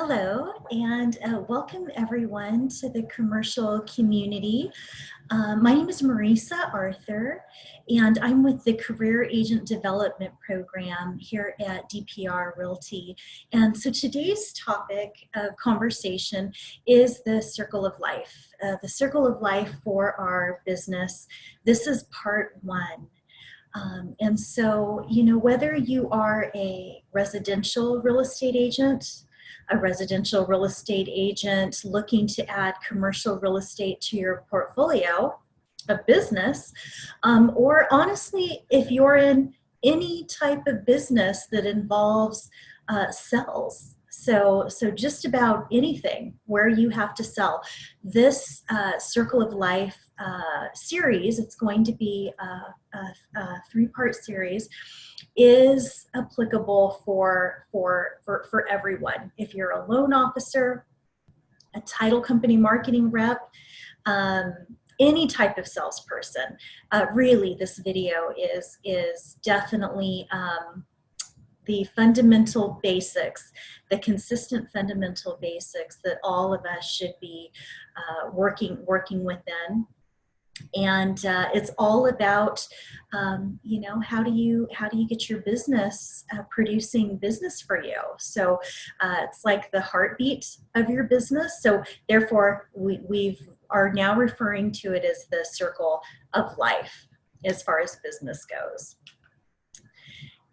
Hello, and welcome everyone to the commercial community. My name is Marisa Arthur, and I'm with the Career Agent Development Program here at DPR Realty. And so today's topic of conversation is the circle of life, the circle of life for our business. This is part one. And so, whether you are a residential real estate agent, a residential real estate agent looking to add commercial real estate to your portfolio of business, or honestly, if you're in any type of business that involves sales. So just about anything where you have to sell. This Circle of Life series, it's going to be a three-part series, is applicable for everyone. If you're a loan officer, a title company marketing rep, any type of salesperson, really this video is definitely the fundamental basics, the consistent fundamental basics that all of us should be working within. And it's all about, how do you get your business producing business for you? So it's like the heartbeat of your business. So therefore, we are now referring to it as the circle of life as far as business goes.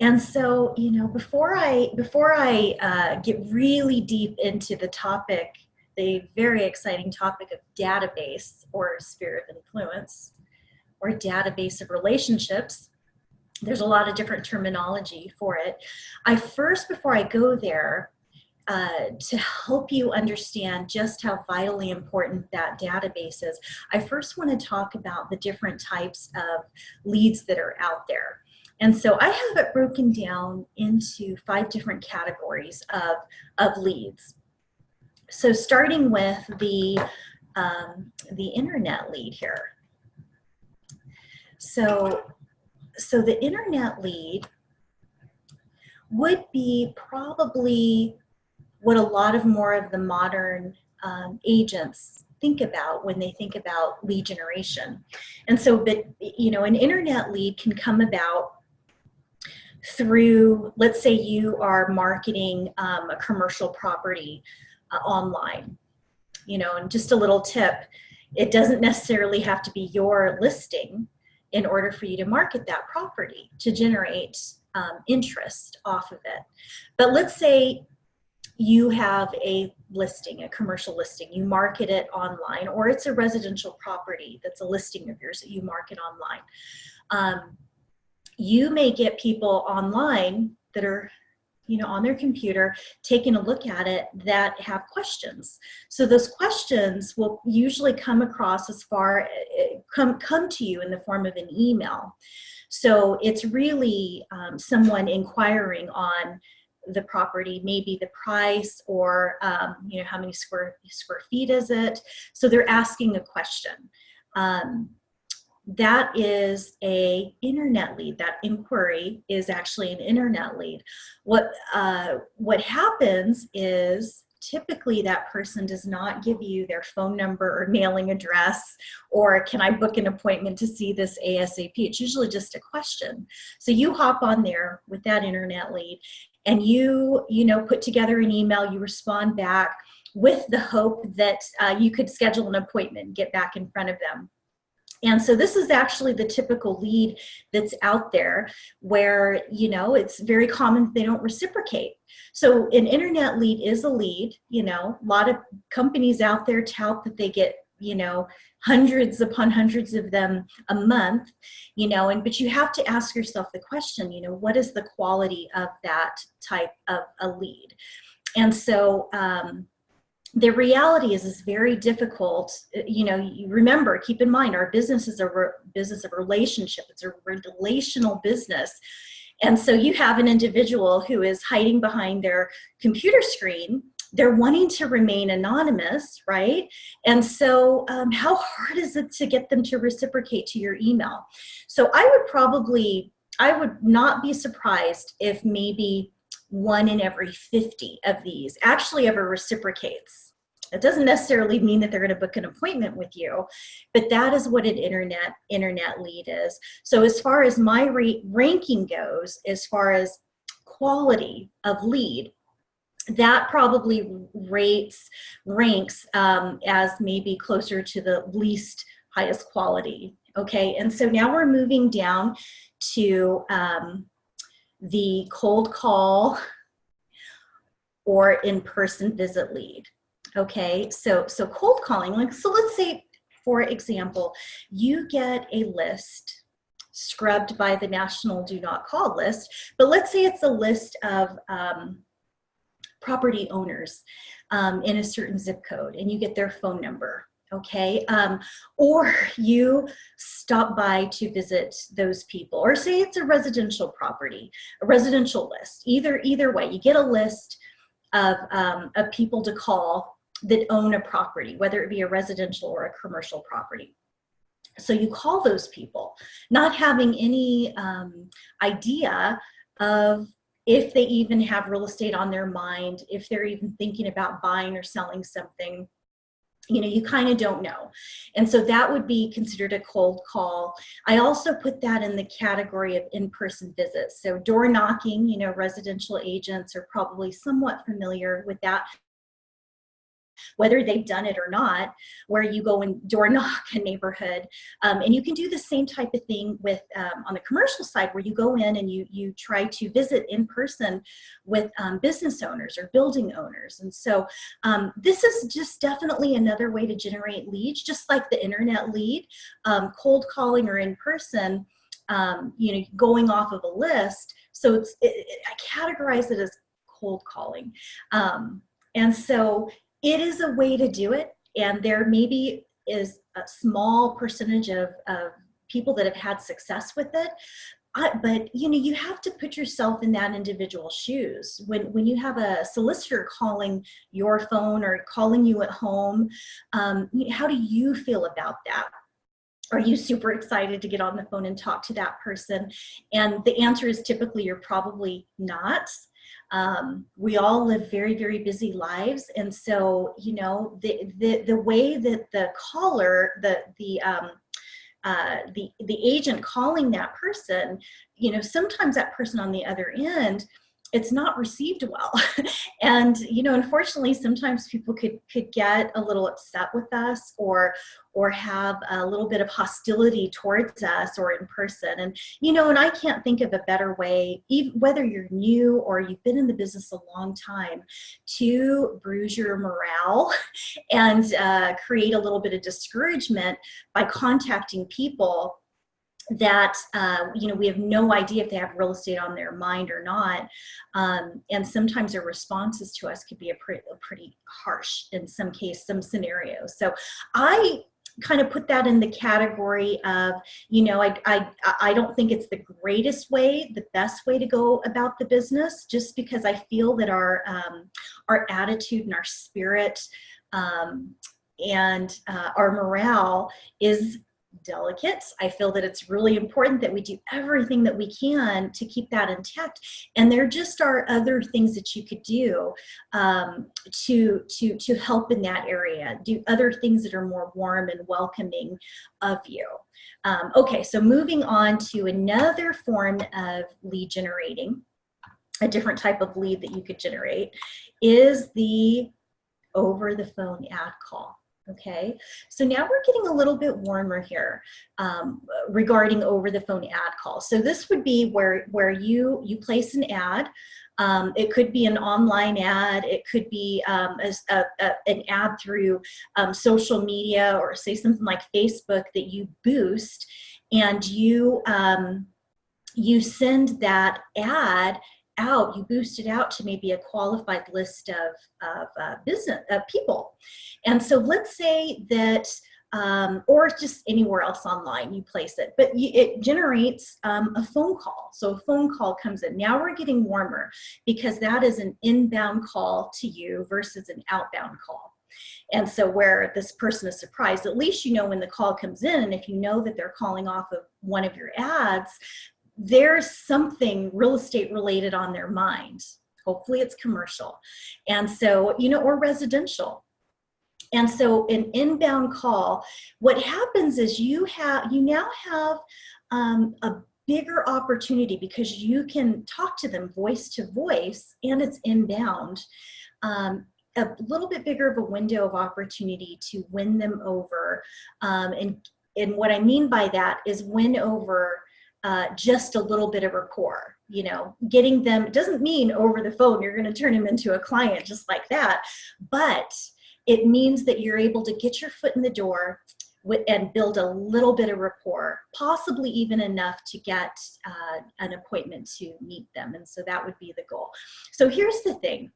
And so, before I get really deep into the topic, the very exciting topic of database or sphere of influence or database of relationships, there's a lot of different terminology for it. Before I go there, to help you understand just how vitally important that database is, I first want to talk about the different types of leads that are out there. And so I have it broken down into 5 different categories of leads. So starting with the internet lead here. So the internet lead would be probably what a lot of more of the modern agents think about when they think about lead generation. And so, but an internet lead can come about through, let's say you are marketing a commercial property online, and just a little tip, it doesn't necessarily have to be your listing in order for you to market that property to generate interest off of it. But let's say you have a listing, a commercial listing, you market it online, or it's a residential property that's a listing of yours that you market online. You may get people online that are, on their computer, taking a look at it, that have questions. So those questions will usually come across come to you in the form of an email. So it's really someone inquiring on the property, maybe the price, or how many square feet is it? So they're asking a question. That is a internet lead. That inquiry is actually an internet lead. What happens is typically that person does not give you their phone number or mailing address, or can I book an appointment to see this ASAP? It's usually just a question. So you hop on there with that internet lead, and you put together an email, you respond back with the hope that you could schedule an appointment, get back in front of them. And so this is actually the typical lead that's out there, where, it's very common they don't reciprocate. So an internet lead is a lead. A lot of companies out there tout that they get, hundreds upon hundreds of them a month, but you have to ask yourself the question, what is the quality of that type of a lead? And so, the reality is it's very difficult. You remember, keep in mind, our business is a business of relationship. It's a relational business. And so you have an individual who is hiding behind their computer screen. They're wanting to remain anonymous, right? And so how hard is it to get them to reciprocate to your email? So I would not be surprised if maybe 1 in every 50 of these actually ever reciprocates. It doesn't necessarily mean that they're going to book an appointment with you, but that is what an internet lead is. So as far as my ranking goes, as far as quality of lead, that probably ranks as maybe closer to the least highest quality. Okay, and so now we're moving down to the cold call or in-person visit lead. Okay, so cold calling, like, so let's say, for example, you get a list scrubbed by the National Do Not Call list, but let's say it's a list of property owners in a certain zip code, and you get their phone number. Okay, or you stop by to visit those people, or say it's a residential property, a residential list. Either way, you get a list of people to call that own a property, whether it be a residential or a commercial property. So you call those people, not having any idea of if they even have real estate on their mind, if they're even thinking about buying or selling something. You know, you kind of don't know. And so that would be considered a cold call. I also put that in the category of in-person visits. So door knocking, you know, residential agents are probably somewhat familiar with that, whether they've done it or not, where you go and door knock a neighborhood. And you can do the same type of thing with on the commercial side, where you go in and you try to visit in person with business owners or building owners. And so this is just definitely another way to generate leads, just like the internet lead, cold calling or in person, you know, going off of a list. So I categorize it as cold calling. And so it is a way to do it, and there maybe is a small percentage of people that have had success with it. But you know, you have to put yourself in that individual's shoes. When you have a solicitor calling your phone or calling you at home, how do you feel about that? Are you super excited to get on the phone and talk to that person? And the answer is typically you're probably not. We all live very, very busy lives, and so you know the way that the caller, the agent calling that person, you know, sometimes that person on the other end, it's not received well. And you know, unfortunately, sometimes people could get a little upset with us, or have a little bit of hostility towards us or in person. And you know, and I can't think of a better way, even whether you're new or you've been in the business a long time, to bruise your morale and create a little bit of discouragement by contacting people that you know, we have no idea if they have real estate on their mind or not, and sometimes their responses to us could be pretty harsh in some scenarios. So I kind of put that in the category of, you know, I don't think it's the greatest way, the best way to go about the business, just because I feel that our attitude and our spirit and our morale is delicate. I feel that it's really important that we do everything that we can to keep that intact. And there just are other things that you could do to help in that area. Do other things that are more warm and welcoming of you. Okay, so moving on to another form of lead generating, a different type of lead that you could generate, is the over the phone ad call. Okay, so now we're getting a little bit warmer here regarding over the phone ad call. So this would be where you place an ad. It could be an online ad. It could be an ad through social media, or say something like Facebook that you boost, and you send that ad out, you boost it out to maybe a qualified list of business people. And so let's say that, or just anywhere else online you place it, but it generates a phone call. So a phone call comes in. Now we're getting warmer, because that is an inbound call to you versus an outbound call. And so where this person is surprised, at least you know when the call comes in, and if you know that they're calling off of one of your ads, there's something real estate related on their mind. Hopefully it's commercial. And so, you know, or residential. And so an inbound call, what happens is you now have a bigger opportunity because you can talk to them voice to voice, and it's inbound. A little bit bigger of a window of opportunity to win them over. And what I mean by that is win over just a little bit of rapport. You know, getting them, it doesn't mean over the phone you're going to turn them into a client just like that, but it means that you're able to get your foot in the door and build a little bit of rapport, possibly even enough to get an appointment to meet them. And so that would be the goal. So here's the thing.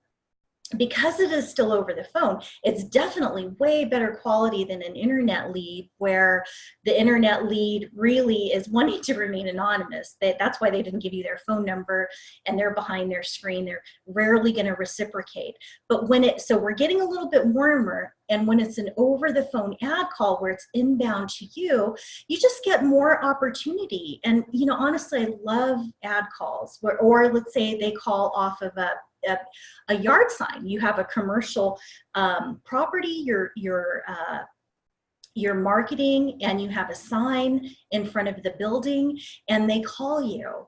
Because it is still over the phone, it's definitely way better quality than an internet lead, where the internet lead really is wanting to remain anonymous. That's why they didn't give you their phone number, and they're behind their screen. They're rarely going to reciprocate. But so we're getting a little bit warmer, and when it's an over the phone ad call where it's inbound to you, you just get more opportunity. And, you know, honestly, I love ad calls or let's say they call off of a yard sign. You have a commercial property, you're marketing, and you have a sign in front of the building, and they call you.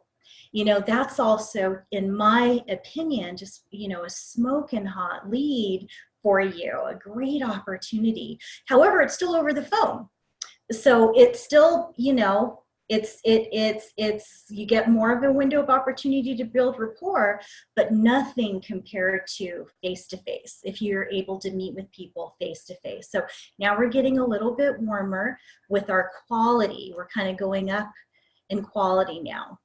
You know, that's also, in my opinion, just, you know, a smoking hot lead for you, a great opportunity. However, it's still over the phone. So it's still, you know, you get more of a window of opportunity to build rapport, but nothing compared to face-to-face, if you're able to meet with people face-to-face. So now we're getting a little bit warmer with our quality. We're kind of going up in quality now.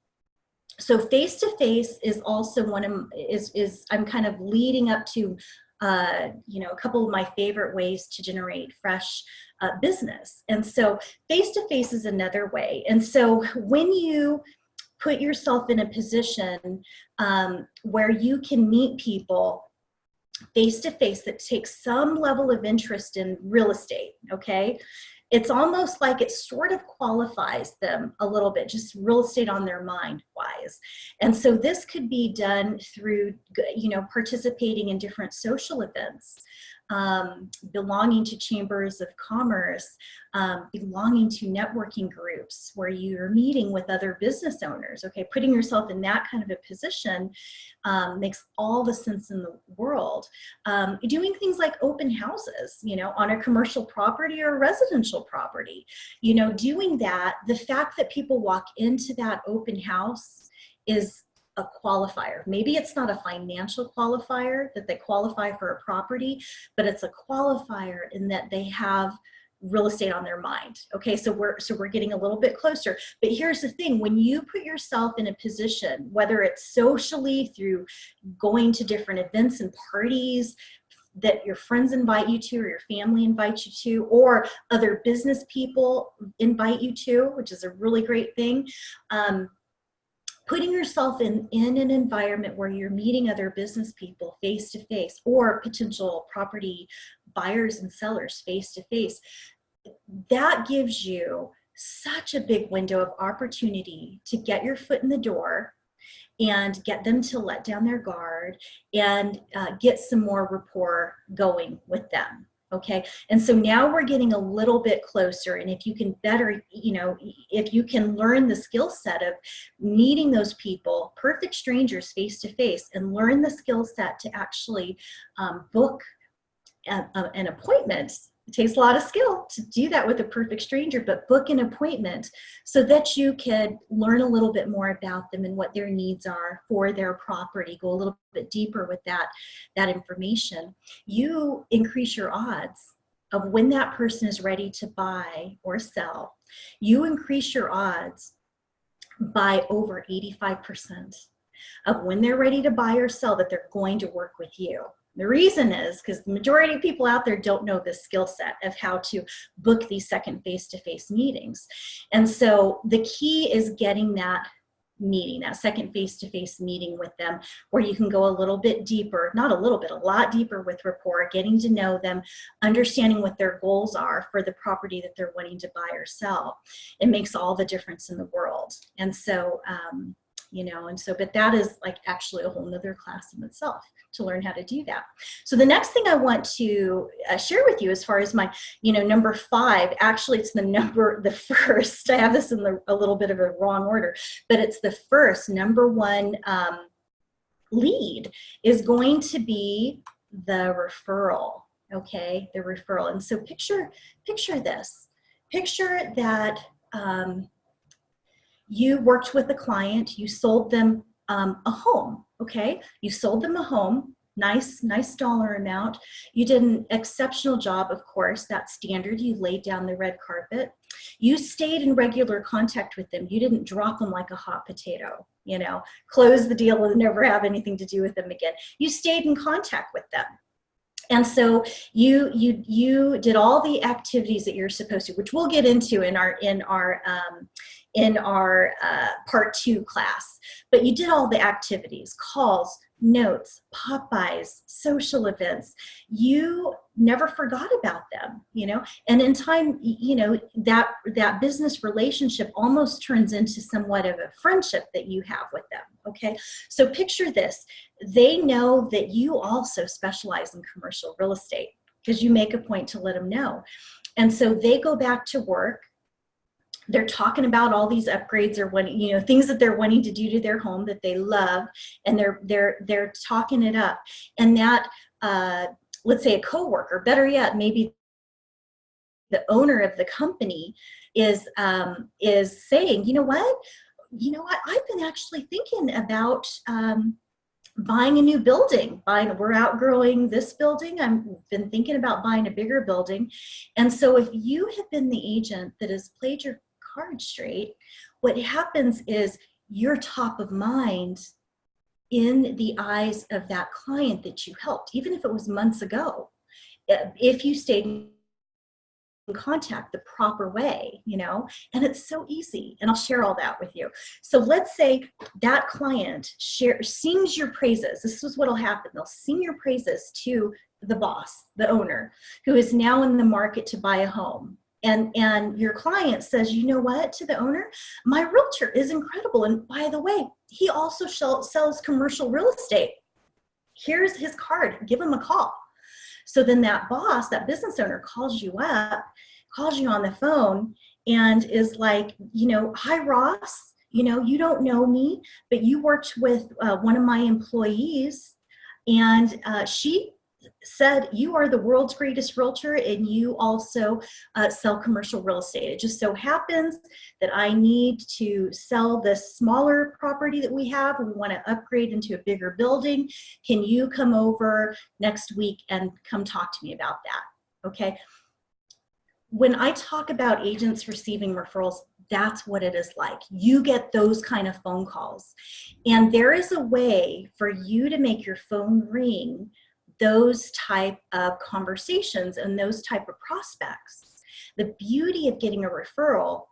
So face-to-face is also I'm kind of leading up to you know, a couple of my favorite ways to generate fresh business. And so face-to-face is another way. And so when you put yourself in a position where you can meet people face-to-face that takes some level of interest in real estate, okay? It's almost like it sort of qualifies them a little bit, just real estate on their mind wise. And so this could be done through, you know, participating in different social events, belonging to chambers of commerce, belonging to networking groups where you're meeting with other business owners. Okay, putting yourself in that kind of a position makes all the sense in the world. Doing things like open houses, you know, on a commercial property or residential property, you know, doing that, the fact that people walk into that open house is a qualifier. Maybe it's not a financial qualifier that they qualify for a property, but it's a qualifier in that they have real estate on their mind. Okay, so we're getting a little bit closer. But here's the thing, when you put yourself in a position, whether it's socially through going to different events and parties that your friends invite you to, or your family invites you to, or other business people invite you to, which is a really great thing, putting yourself in an environment where you're meeting other business people face to face, or potential property buyers and sellers face to face, that gives you such a big window of opportunity to get your foot in the door and get them to let down their guard and get some more rapport going with them. Okay, and so now we're getting a little bit closer, and if you can better, you know, if you can learn the skill set of meeting those people, perfect strangers face to face, and learn the skill set to actually book an appointment. It takes a lot of skill to do that with a perfect stranger, but book an appointment so that you could learn a little bit more about them and what their needs are for their property. Go a little bit deeper with that information. You increase your odds of when that person is ready to buy or sell. You increase your odds by over 85% of when they're ready to buy or sell that they're going to work with you. The reason is because the majority of people out there don't know the skill set of how to book these second face-to-face meetings. And so the key is getting that meeting, that second face-to-face meeting with them, where you can go a little bit deeper, not a little bit, a lot deeper with rapport, getting to know them, understanding what their goals are for the property that they're wanting to buy or sell. It makes all the difference in the world. And so, you know, and so, but that is like actually a whole nother class in itself to learn how to do that. So the next thing I want to share with you as far as my, you know, number 5, actually it's the first, I have this in a little bit of a wrong order, but it's the first, number 1 lead is going to be the referral, okay, the referral. And so picture this, picture that you worked with a client, you sold them a home, okay? You sold them a home, nice dollar amount. You did an exceptional job, of course, that's standard. You laid down the red carpet. You stayed in regular contact with them. You didn't drop them like a hot potato, you know, close the deal and never have anything to do with them again. You stayed in contact with them. And so you did all the activities that you're supposed to, which we'll get into in our part 2 class. But you did all the activities, calls, notes, pop-bys, social events. You never forgot about them, you know, and in time, you know, that business relationship almost turns into somewhat of a friendship that you have with them, okay? So picture this, they know that you also specialize in commercial real estate because you make a point to let them know. And so they go back to work. They're talking about all these upgrades or what, you know, things that they're wanting to do to their home that they love, and they're talking it up. And that, let's say a coworker, better yet, maybe the owner of the company is saying, you know what, I've been actually thinking about buying a new building. We're outgrowing this building. I've been thinking about buying a bigger building. And so if you have been the agent that has played your card straight, what happens is you're top of mind in the eyes of that client that you helped, even if it was months ago, if you stayed in contact the proper way, you know, and it's so easy. And I'll share all that with you. So let's say that client sings your praises. This is what'll happen. They'll sing your praises to the boss, the owner, who is now in the market to buy a home. And your client says, you know what, to the owner, my realtor is incredible. And by the way, he also sells commercial real estate. Here's his card, give him a call. So then that boss, that business owner calls you up, calls you on the phone and is like, you know, hi Ross, you know, you don't know me, but you worked with one of my employees and she said you are the world's greatest realtor and you also sell commercial real estate. It just so happens that I need to sell this smaller property that we have. We want to upgrade into a bigger building. Can you come over next week and come talk to me about that? Okay. When I talk about agents receiving referrals, that's what it is like. You get those kind of phone calls. And there is a way for you to make your phone ring those type of conversations and those type of prospects. The beauty of getting a referral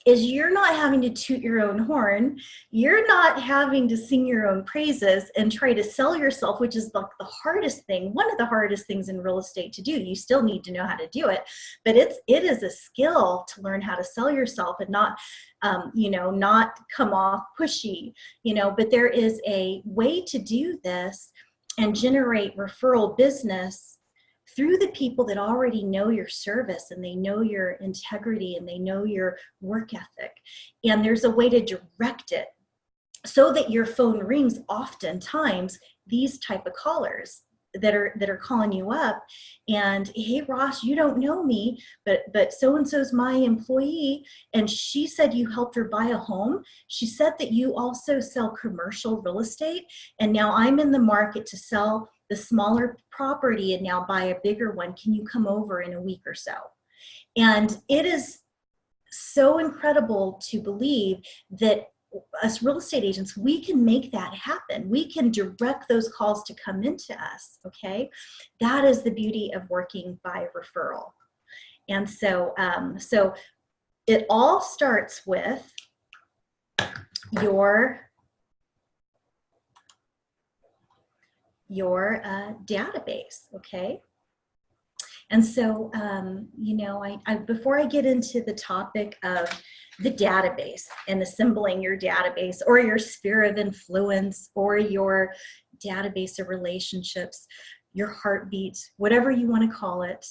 is you're not having to toot your own horn. You're not having to sing your own praises and try to sell yourself, which is like the hardest thing, one of the hardest things in real estate to do. You still need to know how to do it, but it is a skill to learn how to sell yourself and not, not come off pushy, but there is a way to do this and generate referral business through the people that already know your service and they know your integrity and they know your work ethic. And there's a way to direct it so that your phone rings oftentimes these type of callers that are calling you up and, hey Ross, you don't know me, but so-and-so's my employee and she said you helped her buy a home. She said that you also sell commercial real estate and now I'm in the market to sell the smaller property and now buy a bigger one. Can you come over in a week or so? And it is so incredible to believe that us real estate agents, we can make that happen. We can direct those calls to come into us, okay? That is the beauty of working by referral. And so, so it all starts with your database, okay? And so, before I get into the topic of the database and assembling your database or your sphere of influence or your database of relationships, your heartbeat, whatever you want to call it.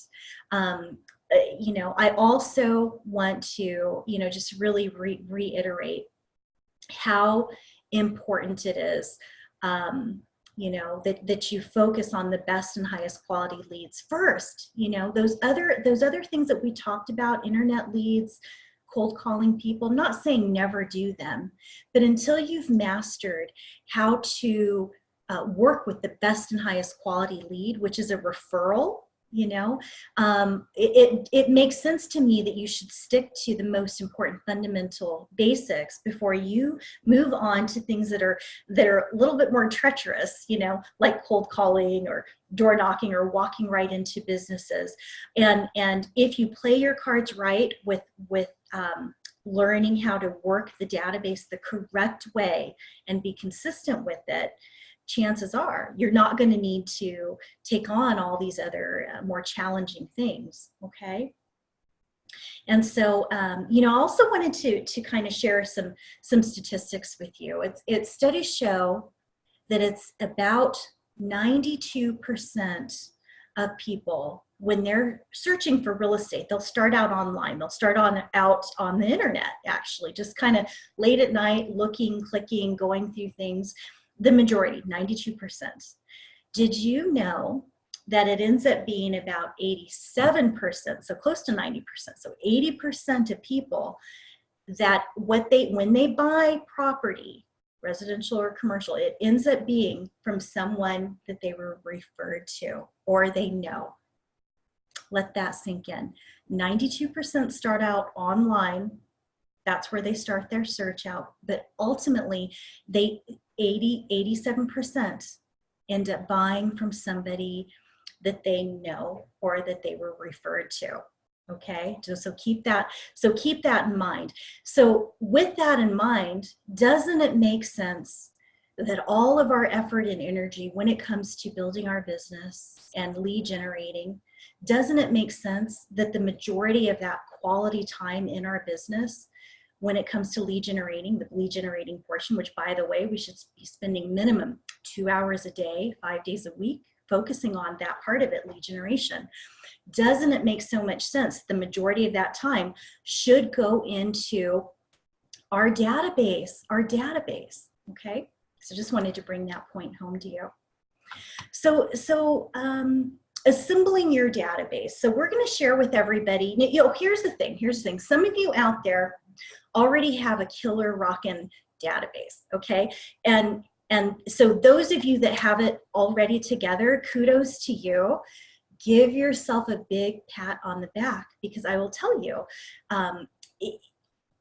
You know, I also want to, you know, just really reiterate how important it is, you know, that you focus on the best and highest quality leads first. You know, those other things that we talked about, internet leads, cold calling people, I'm not saying never do them, but until you've mastered how to work with the best and highest quality lead, which is a referral, you know, it makes sense to me that you should stick to the most important fundamental basics before you move on to things that are a little bit more treacherous, you know, like cold calling or door knocking or walking right into businesses. And if you play your cards right with learning how to work the database the correct way and be consistent with it, chances are you're not going to need to take on all these other more challenging things, okay? And so, you know, I also wanted to kind of share some statistics with you. It's studies show that it's about 92% of people, when they're searching for real estate, they'll start out online. They'll start out on the internet, actually, just kind of late at night, looking, clicking, going through things. The majority, 92%. Did you know that it ends up being about 87%, so close to 90%, so 80% of people that when they buy property, residential or commercial, it ends up being from someone that they were referred to or they know. Let that sink in. 92% start out online. That's where they start their search out, but ultimately 87% end up buying from somebody that they know or that they were referred to. Okay, so keep that in mind. So with that in mind, doesn't it make sense that all of our effort and energy when it comes to building our business and lead generating, doesn't it make sense that the majority of that quality time in our business, when it comes to lead generating, the lead generating portion, which by the way, we should be spending minimum 2 hours a day, 5 days a week, focusing on that part of it, lead generation. Doesn't it make so much sense? The majority of that time should go into our database, okay? So just wanted to bring that point home to you. So assembling your database. So we're gonna share with everybody, you know, here's the thing. Some of you out there already have a killer rockin' database, okay? And so those of you that have it already together, kudos to you. Give yourself a big pat on the back, because I will tell you,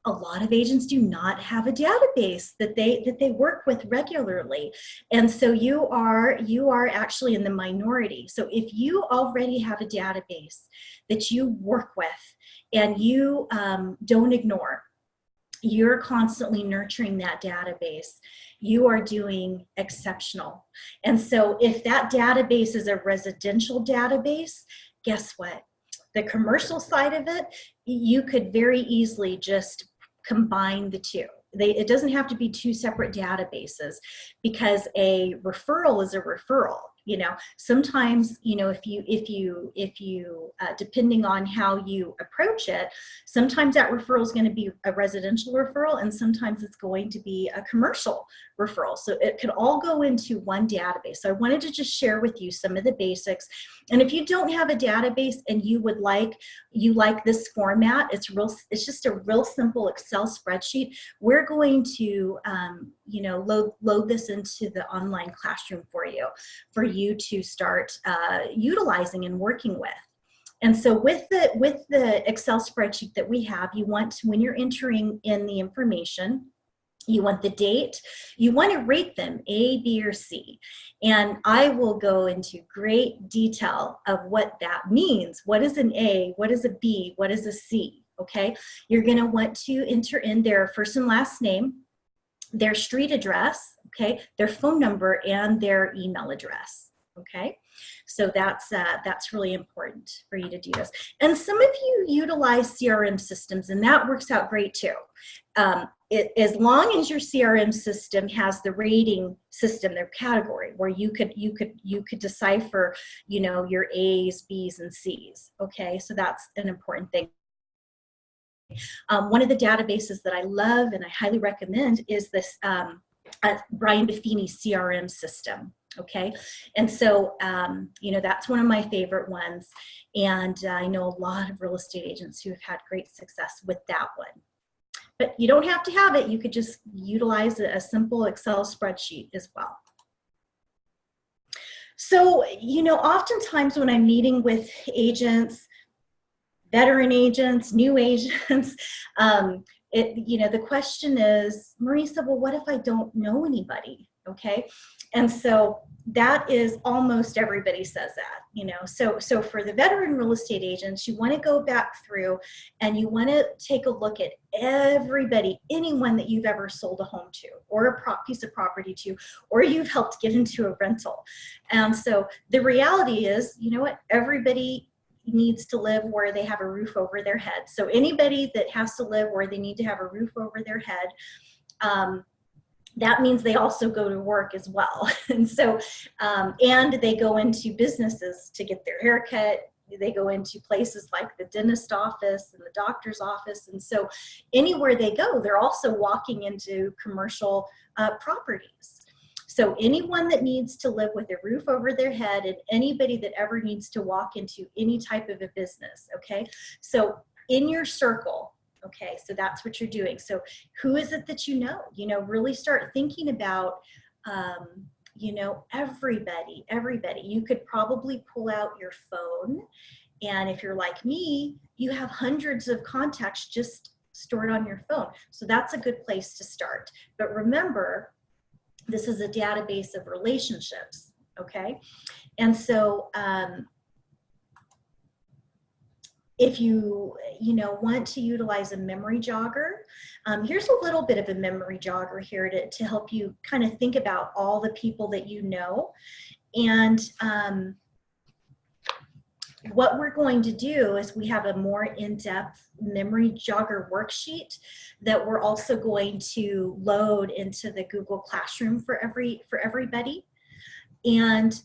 a lot of agents do not have a database that they work with regularly. And so you are actually in the minority. So if you already have a database that you work with and you don't ignore, you're constantly nurturing that database, you are doing exceptional. And so if that database is a residential database, guess what? The commercial side of it, you could very easily just combine the two. It doesn't have to be two separate databases, because a referral is a referral. You know, sometimes, you know, if you depending on how you approach it, sometimes that referral is going to be a residential referral and sometimes it's going to be a commercial referral. So it could all go into one database. So I wanted to just share with you some of the basics. And if you don't have a database and you like this format, it's just a real simple Excel spreadsheet. We're going to, you know, load this into the online classroom for you to start utilizing and working with. And so with the Excel spreadsheet that we have, you want to, when you're entering in the information, you want the date, you want to rate them A, B, or C. And I will go into great detail of what that means. What is an A? What is a B? What is a C? Okay, you're going to want to enter in their first and last name, their street address, okay, their phone number, and their email address. Okay, so that's really important for you to do this. And some of you utilize CRM systems, and that works out great too. As long as your CRM system has the rating system, their category, where you could decipher, you know, your A's, B's, and C's. Okay, so that's an important thing. One of the databases that I love and I highly recommend is this Brian Buffini CRM system. Okay, and so you know, that's one of my favorite ones, and I know a lot of real estate agents who have had great success with that one. But you don't have to have it. You could just utilize a simple Excel spreadsheet as well. So, you know, oftentimes when I'm meeting with agents, veteran agents, new agents, you know, the question is, Marisa, well, what if I don't know anybody? Okay, and so that is almost everybody says that, you know. So for the veteran real estate agents, you want to go back through and you want to take a look at everybody, anyone that you've ever sold a home to, or a piece of property to, or you've helped get into a rental. And so the reality is, you know what, everybody needs to live where they have a roof over their head. So anybody that has to live where they need to have a roof over their head, that means they also go to work as well. And so, and they go into businesses to get their hair cut. They go into places like the dentist office and the doctor's office. And so anywhere they go, they're also walking into commercial properties. So anyone that needs to live with a roof over their head, and anybody that ever needs to walk into any type of a business, okay? So in your circle, okay, so that's what you're doing. So who is it that you know? You know, really start thinking about, you know, everybody. You could probably pull out your phone, and if you're like me, you have hundreds of contacts just stored on your phone. So that's a good place to start. But remember, this is a database of relationships, okay? And so if you know, want to utilize a memory jogger, here's a little bit of a memory jogger here to help you kind of think about all the people that you know. And what we're going to do is we have a more in-depth memory jogger worksheet that we're also going to load into the Google Classroom for everybody. And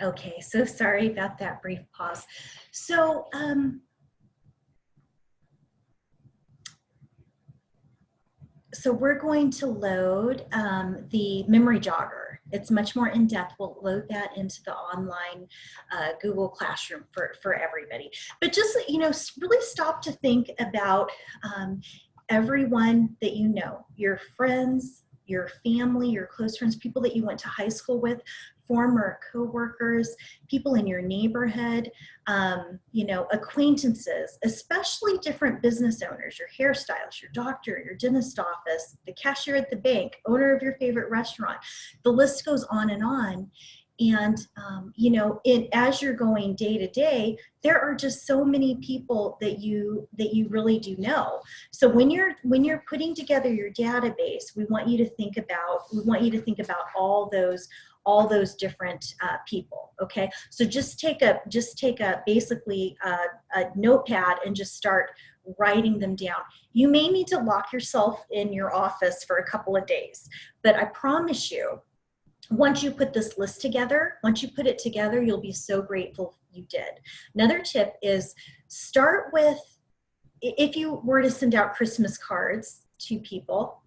okay, so sorry about that brief pause. So so we're going to load the memory jogger. It's much more in-depth. We'll load that into the online Google Classroom for everybody. But just, you know, really stop to think about everyone that you know, your friends, your family, your close friends, people that you went to high school with, former coworkers, people in your neighborhood, you know, acquaintances, especially different business owners, your hairstylist, your doctor, your dentist office, the cashier at the bank, owner of your favorite restaurant. The list goes on and on. And you know, as you're going day to day, there are just so many people that you really do know. So when you're putting together your database, we want you to think about all those different people. Okay, so just take a basically a notepad and just start writing them down. You may need to lock yourself in your office for a couple of days, but I promise you, once you put this list together, you'll be so grateful you did. Another tip is start with, if you were to send out Christmas cards to people,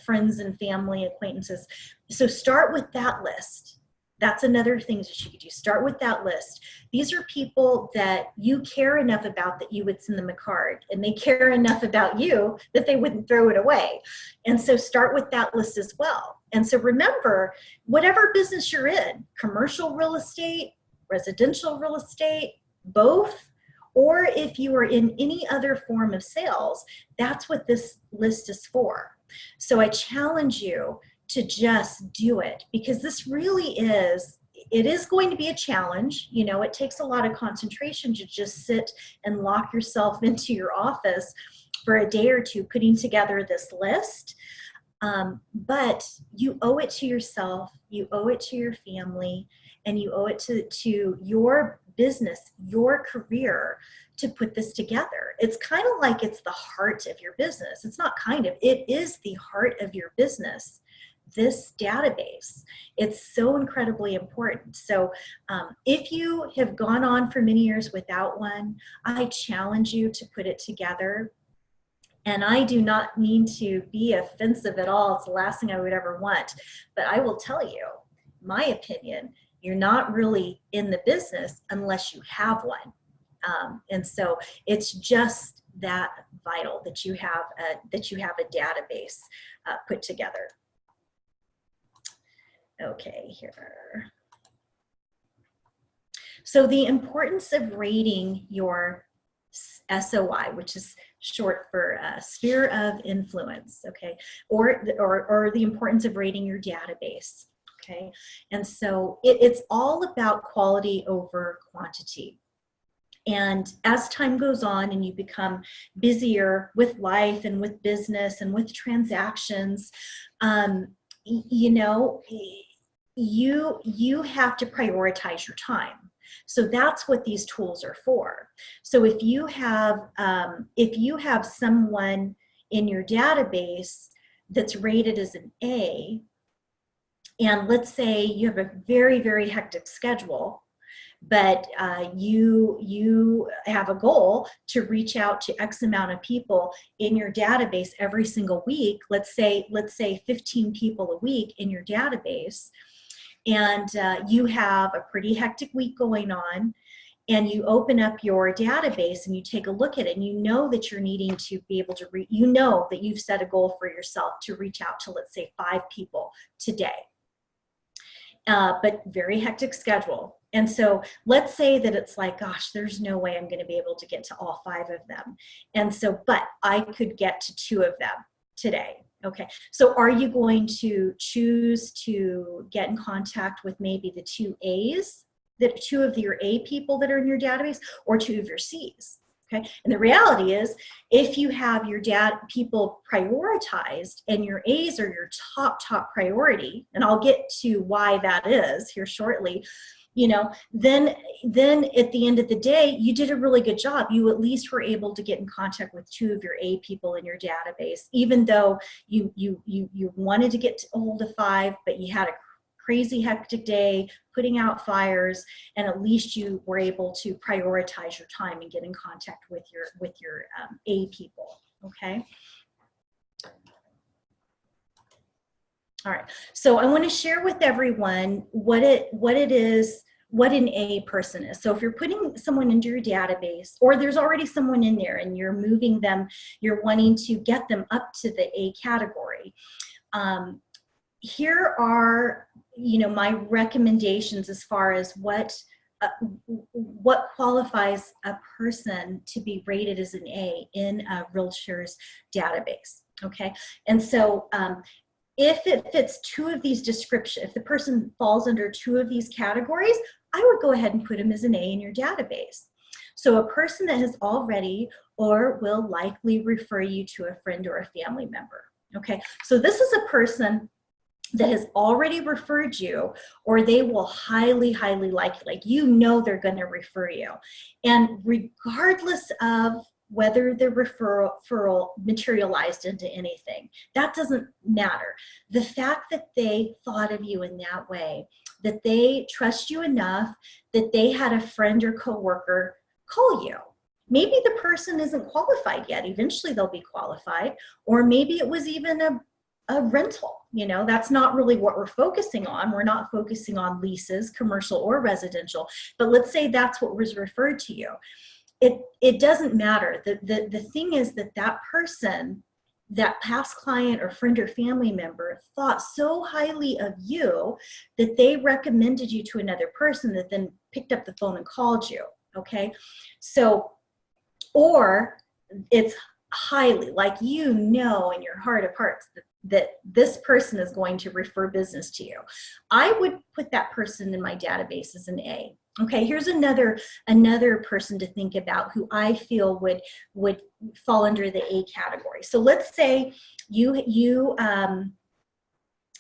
friends and family, acquaintances. So start with that list. That's another thing that you could do. Start with that list. These are people that you care enough about that you would send them a card, and they care enough about you that they wouldn't throw it away. And so start with that list as well. And so remember, whatever business you're in, commercial real estate, residential real estate, both, or if you are in any other form of sales, that's what this list is for. So I challenge you to just do it, because this really is, it is going to be a challenge. You know, it takes a lot of concentration to just sit and lock yourself into your office for a day or two putting together this list. But you owe it to yourself, you owe it to your family, and you owe it to your business, your career, to put this together. It's kind of like it's the heart of your business. It's not kind of, it is the heart of your business. This database, it's so incredibly important. So if you have gone on for many years without one, I challenge you to put it together. And I do not mean to be offensive at all. It's the last thing I would ever want. But I will tell you, my opinion, you're not really in the business unless you have one. And so it's just that vital that you have a database put together. Okay, here. So the importance of rating your SOI, which is short for sphere of influence, okay, or the importance of rating your database, okay. And so it's all about quality over quantity. And as time goes on and you become busier with life and with business and with transactions, you know, you have to prioritize your time. So that's what these tools are for. So if you have someone in your database that's rated as an A, and let's say you have a very, very hectic schedule, but you have a goal to reach out to X amount of people in your database every single week, let's say 15 people a week in your database, and you have a pretty hectic week going on, and you open up your database and you take a look at it, and you know that you're needing to be able to you know that you've set a goal for yourself to reach out to, let's say, 5 people today, but very hectic schedule. And so let's say that it's like, gosh, there's no way I'm going to be able to get to all 5 of them. And so, but I could get to 2 of them today. Okay, so are you going to choose to get in contact with maybe the 2 A's, that 2 of your A people that are in your database, or 2 of your C's? Okay, and the reality is, if you have your people prioritized and your A's are your top priority, and I'll get to why that is here shortly, you know, then at the end of the day, you did a really good job. You at least were able to get in contact with 2 of your A people in your database, even though you wanted to get a hold of 5, but you had a crazy hectic day putting out fires, and at least you were able to prioritize your time and get in contact with your A people. Okay. All right, so I want to share with everyone what it is, what an A person is. So if you're putting someone into your database, or there's already someone in there and you're moving them, you're wanting to get them up to the A category. Here are, you know, my recommendations as far as what qualifies a person to be rated as an A in a realtor's database. Okay, and so if it fits 2 of these descriptions, if the person falls under 2 of these categories, I would go ahead and put them as an A in your database. So a person that has already or will likely refer you to a friend or a family member. Okay, so this is a person that has already referred you, or they will highly likely, like, you know, they're going to refer you. And regardless of whether the referral materialized into anything, that doesn't matter. The fact that they thought of you in that way, that they trust you enough, that they had a friend or coworker call you. Maybe the person isn't qualified yet. Eventually they'll be qualified, or maybe it was even a rental. You know, that's not really what we're focusing on. We're not focusing on leases, commercial or residential, but let's say that's what was referred to you. It doesn't matter. The thing is that that person, that past client or friend or family member, thought so highly of you that they recommended you to another person that then picked up the phone and called you. Okay, so, or it's highly, like, you know, in your heart of hearts that this person is going to refer business to you. I would put that person in my database as an A. Okay, here's another person to think about who I feel would fall under the A category. So let's say you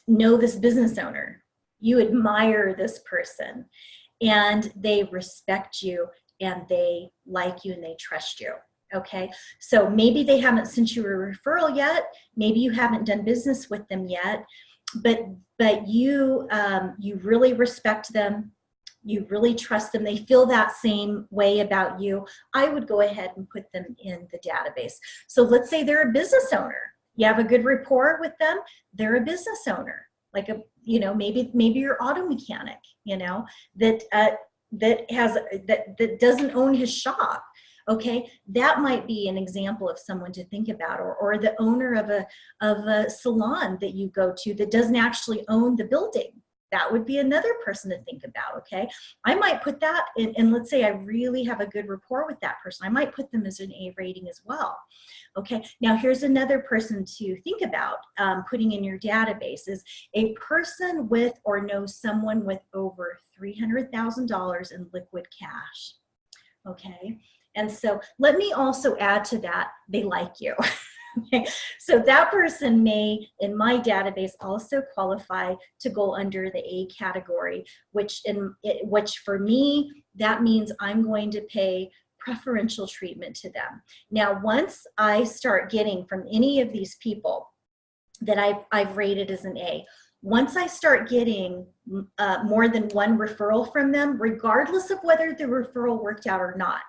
know this business owner, you admire this person, and they respect you, and they like you, and they trust you. Okay, so maybe they haven't sent you a referral yet, maybe you haven't done business with them yet, but you really respect them, you really trust them, they feel that same way about you. I would go ahead and put them in the database. So let's say they're a business owner, you have a good rapport with them, they're a business owner, like a, you know, maybe your auto mechanic, you know, that doesn't own his shop. Okay, that might be an example of someone to think about, or the owner of a salon that you go to that doesn't actually own the building. That would be another person to think about. Okay, I might put that in, and let's say I really have a good rapport with that person, I might put them as an A rating as well. Okay, now here's another person to think about putting in your database is a person with or knows someone with over $300,000 in liquid cash. Okay, and so let me also add to that, they like you. Okay, so that person may, in my database, also qualify to go under the A category, which for me, that means I'm going to pay preferential treatment to them. Now, once I start getting from any of these people that I've rated as an A, once I start getting more than one referral from them, regardless of whether the referral worked out or not,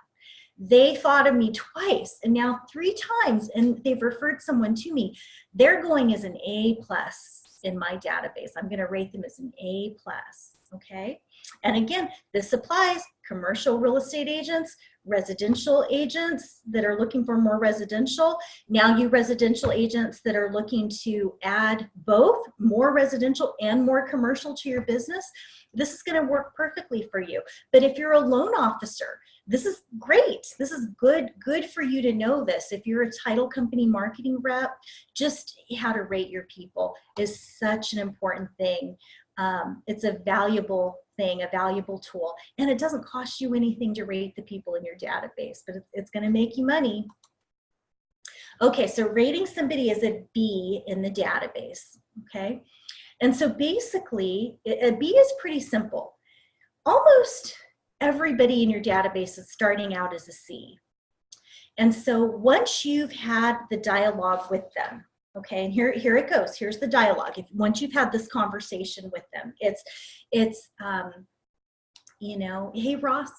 they thought of me twice and now 3 times, and they've referred someone to me, they're going as an A+ in my database. I'm going to rate them as an A+. Okay, and again, this applies commercial real estate agents, residential agents that are looking for more residential. Now, you residential agents that are looking to add both more residential and more commercial to your business, this is going to work perfectly for you. But if you're a loan officer, this is great. This is good for you to know this. If you're a title company marketing rep, just how to rate your people is such an important thing. It's a valuable thing, a valuable tool, and it doesn't cost you anything to rate the people in your database, but it's going to make you money. Okay, so rating somebody as a B in the database, okay? And so basically, a B is pretty simple. Almost everybody in your database is starting out as a C. And so once you've had the dialogue with them, okay, and here it goes. Here's the dialogue. Once you've had this conversation with them, it's you know, hey Ross,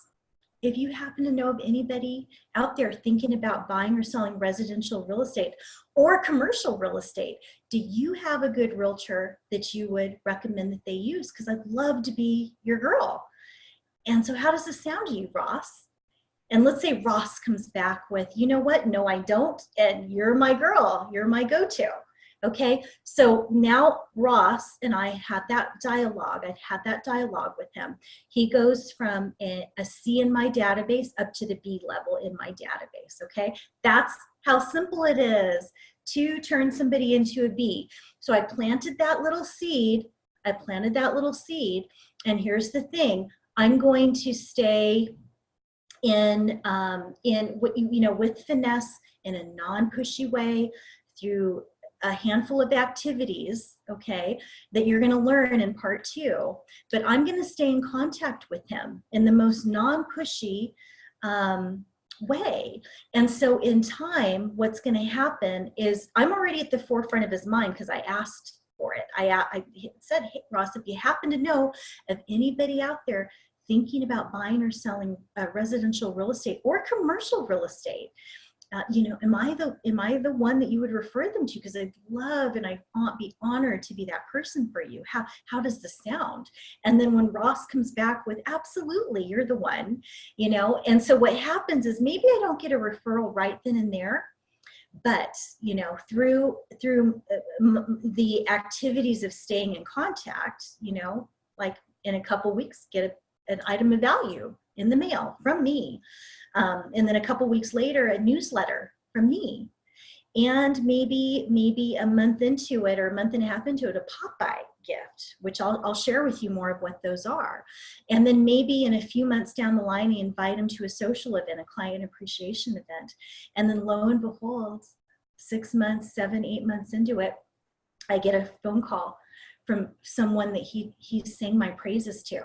if you happen to know of anybody out there thinking about buying or selling residential real estate or commercial real estate, do you have a good realtor that you would recommend that they use? Because I'd love to be your girl. And so how does this sound to you, Ross? And let's say Ross comes back with, you know what? No, I don't. And you're my girl. You're my go-to. Okay. So now Ross and I had that dialogue. I've had that dialogue with him. He goes from a C in my database up to the B level in my database. Okay. That's how simple it is to turn somebody into a B. So I planted that little seed. And here's the thing. I'm going to stay in you know, with finesse, in a non-pushy way, through a handful of activities, okay, that you're going to learn in part 2. But I'm going to stay in contact with him in the most non-pushy way. And so in time, what's going to happen is I'm already at the forefront of his mind because I asked for it. I said, hey, Ross, if you happen to know of anybody out there thinking about buying or selling residential real estate or commercial real estate, You know, am I the one that you would refer them to? Because I'd love and I'd be honored to be that person for you. How does this sound? And then when Ross comes back with, absolutely, you're the one, you know. And so what happens is maybe I don't get a referral right then and there, but you know, through the activities of staying in contact, you know, like in a couple weeks, get an item of value in the mail from me. And then a couple weeks later, a newsletter from me. And maybe a month into it or a month and a half into it, a pop-by gift, which I'll share with you more of what those are. And then maybe in a few months down the line, I invite them to a social event, a client appreciation event. And then lo and behold, 6 months, 7, 8 months into it, I get a phone call from someone that he sang my praises to.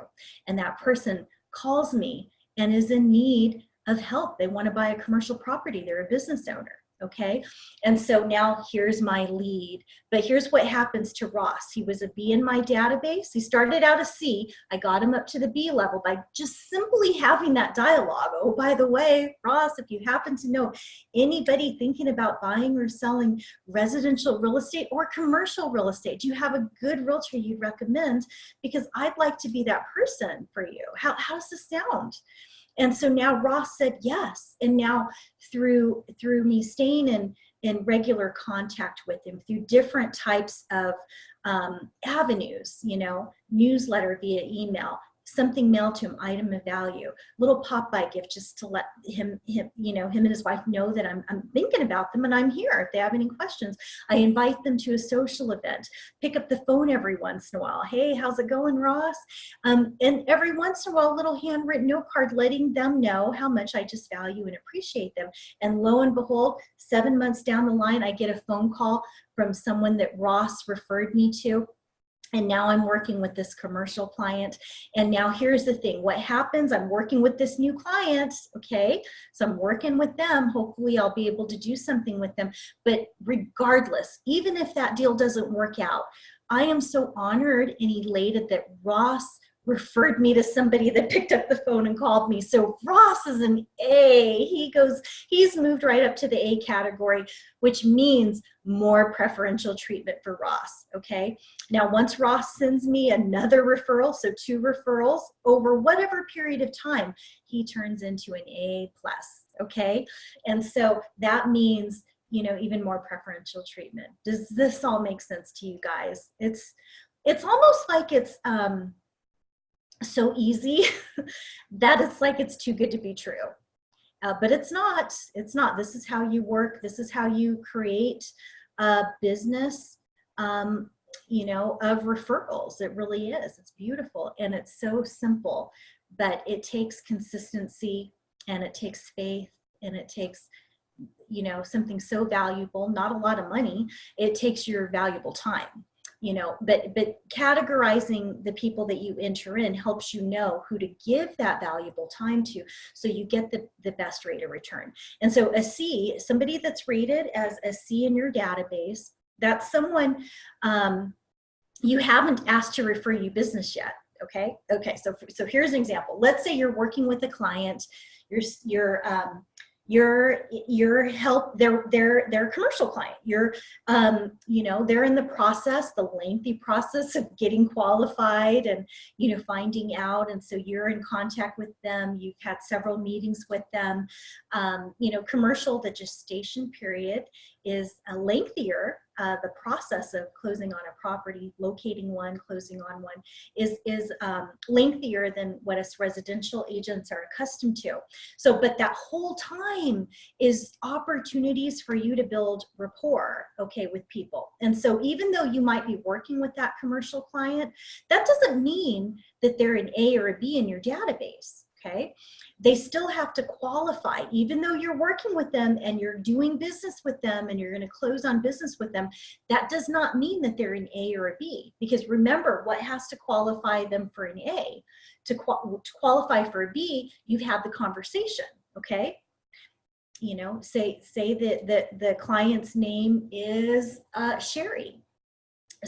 And that person calls me and is in need of help. They want to buy a commercial property. They're a business owner. Okay. And so now here's my lead, but here's what happens to Ross. He was a B in my database. He started out a C. I got him up to the B level by just simply having that dialogue. Oh, by the way, Ross, if you happen to know anybody thinking about buying or selling residential real estate or commercial real estate, do you have a good realtor you'd recommend? Because I'd like to be that person for you. How does this sound? And so now Ross said yes. And now through me staying in regular contact with him through different types of avenues, you know, newsletter via email, something mailed to him, item of value, little pop-by gift just to let him, you know, him and his wife know that I'm thinking about them and I'm here if they have any questions. I invite them to a social event, pick up the phone every once in a while. Hey, how's it going, Ross? And every once in a while, a little handwritten note card letting them know how much I just value and appreciate them. And lo and behold, 7 months down the line, I get a phone call from someone that Ross referred me to. And now I'm working with this commercial client. And now here's the thing. What happens, I'm working with this new client, okay? So I'm working with them. Hopefully I'll be able to do something with them. But regardless, even if that deal doesn't work out, I am so honored and elated that Ross referred me to somebody that picked up the phone and called me. So Ross is an A. He's moved right up to the A category, which means more preferential treatment for Ross, okay? Now, once Ross sends me another referral, so 2 referrals over whatever period of time, he turns into an A+, okay? And so that means, you know, even more preferential treatment. Does this all make sense to you guys? It's almost like it's, so easy that it's like it's too good to be true. But it's not. This is how you work. This is how you create a business, you know, of referrals. It really is. It's beautiful and it's so simple, but it takes consistency and it takes faith and it takes, you know, something so valuable, not a lot of money. It takes your valuable time. You know, but categorizing the people that you enter in helps you know who to give that valuable time to, so you get the best rate of return. And so a C, somebody that's rated as a C in your database, that's someone you haven't asked to refer you business yet. Okay. So here's an example. Let's say you're working with a client, your help, they're a commercial client. You're, you know, they're in the process, the lengthy process of getting qualified and, you know, finding out. And so you're in contact with them. You've had several meetings with them. You know, commercial, the gestation period is lengthier. The process of closing on a property, locating one, closing on one is lengthier than what us residential agents are accustomed to. So, but that whole time is opportunities for you to build rapport, okay, with people. And so even though you might be working with that commercial client, that doesn't mean that they're an A or a B in your database. Okay, they still have to qualify, even though you're working with them and you're doing business with them and you're going to close on business with them. That does not mean that they're an A or a B, because remember, what has to qualify them for an A? To qualify for a B, you've had the conversation. Okay, you know, say that the client's name is Sherry.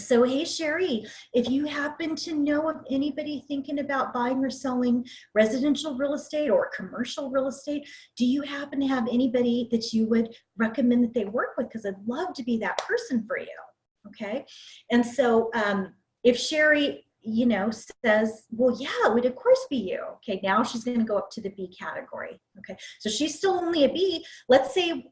So, hey, Sherry, if you happen to know of anybody thinking about buying or selling residential real estate or commercial real estate, do you happen to have anybody that you would recommend that they work with? Because I'd love to be that person for you. Okay. And so if Sherry, says, well, yeah, it would of course be you. Okay. Now she's going to go up to the B category. Okay. So she's still only a B. Let's say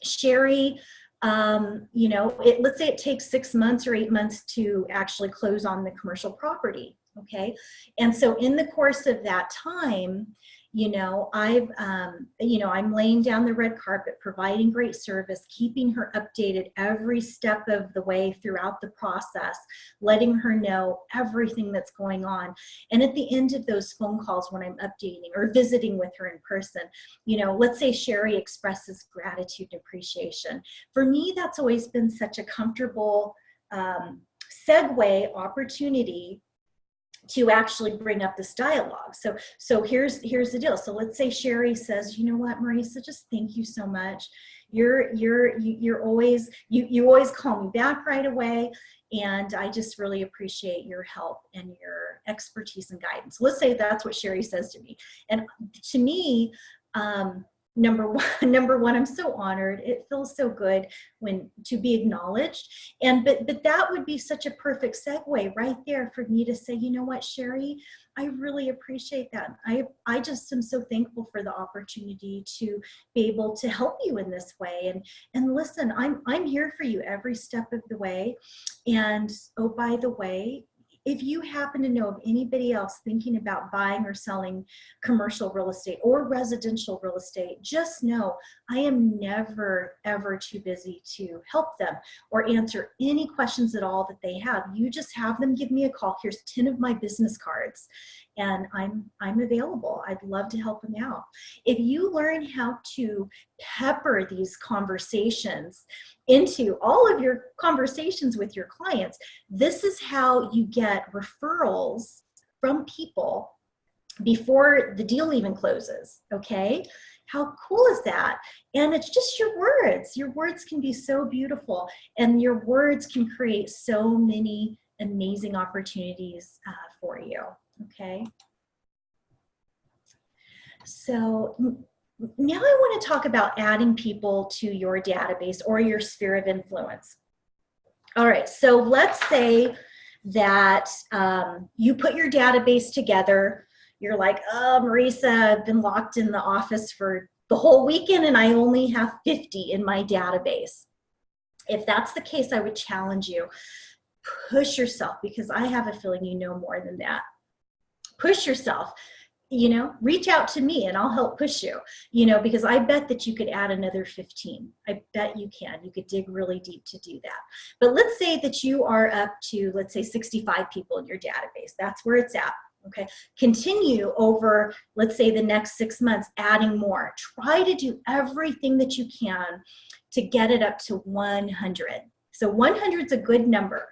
Sherry, let's say it takes 6 months or 8 months to actually close on the commercial property. Okay. And so in the course of that time, I'm laying down the red carpet, providing great service, keeping her updated every step of the way throughout the process, letting her know everything that's going on. And at the end of those phone calls, when I'm updating or visiting with her in person, let's say Sherry expresses gratitude and appreciation. For me, that's always been such a comfortable segue opportunity to actually bring up this dialogue. So here's the deal. So let's say Sherry says, you know what, Marisa, just thank you so much. You're always, you always call me back right away. And I just really appreciate your help and your expertise and guidance. Let's say that's what Sherry says to me. And to me, number one, I'm so honored. It feels so good to be acknowledged. But that would be such a perfect segue right there for me to say, you know what, Sherry, I really appreciate that. I just am so thankful for the opportunity to be able to help you in this way. And listen, I'm here for you every step of the way. And oh, by the way, if you happen to know of anybody else thinking about buying or selling commercial real estate or residential real estate, just know I am never, ever too busy to help them or answer any questions at all that they have. You just have them give me a call. Here's 10 of my business cards, and I'm available. I'd love to help them out. If you learn how to pepper these conversations into all of your conversations with your clients, this is how you get referrals from people before the deal even closes. Okay. How cool is that? And it's just your words. Your words can be so beautiful, and your words can create so many amazing opportunities for you. Okay. So now I want to talk about adding people to your database or your sphere of influence. All right, so let's say that you put your database together. You're like, oh, Marisa, I've been locked in the office for the whole weekend and I only have 50 in my database. If that's the case, I would challenge you. Push yourself, because I have a feeling you know more than that. Push yourself. Reach out to me and I'll help push you, because I bet that you could add another 15. I bet you can. You could dig really deep to do that. But let's say that you are up to, let's say, 65 people in your database. That's where it's at. Okay. Continue over, let's say, the next 6 months, adding more. Try to do everything that you can to get it up to 100. So 100 is a good number.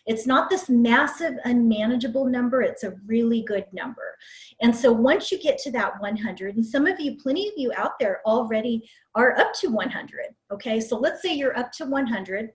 It's not this massive, unmanageable number. It's a really good number. And so once you get to that 100, and some of you, plenty of you out there already are up to 100. Okay. So let's say you're up to 100.